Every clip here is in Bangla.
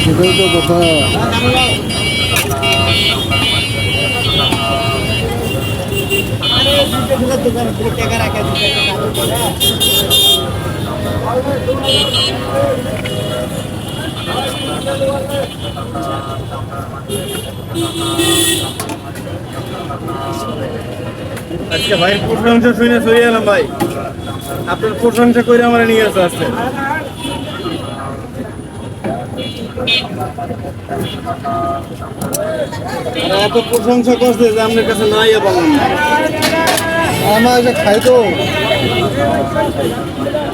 সেটাই তো কথা। আজকে ভাইয়ের প্রশংসা শুনে চলে এলাম ভাই। আপনার প্রশংসা করে আমার নিয়ে আসতে আসছে। এত প্রশংসা করছে যে আপনার কাছে নাই পাবো না। আমরা এটা খাই তো,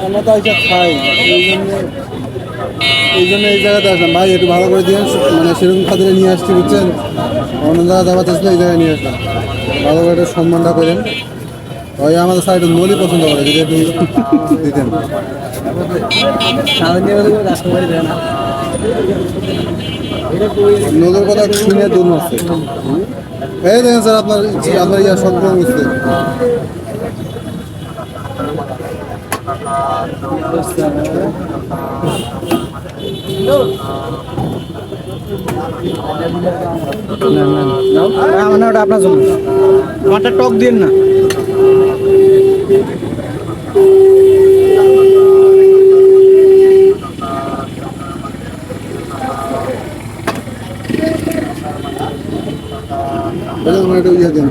আমরা তো এটা খাই, এই জন্য এই জায়গাতে আসলাম। ভাই একটু ভালো করে দিয়ে মানে সেরকম খাতিরে নিয়ে আসছি, বুঝছেন? অন্য জায়গায় যাওয়া আসলে এই জায়গায় নিয়ে আসলাম। ভালো করে একটু সম্মানটা করেন। ওই আমাদের সাইডে নলি পছন্দ করে, যদি একটু দিতেন। নদীর কথা শুনে দূর আসছে। এই দেখেন স্যার, আপনার ইয়া সব বুঝতে মানে ওটা আপনার জন্য, আমারটা টক দিন না। একটু ইয়ে দিন।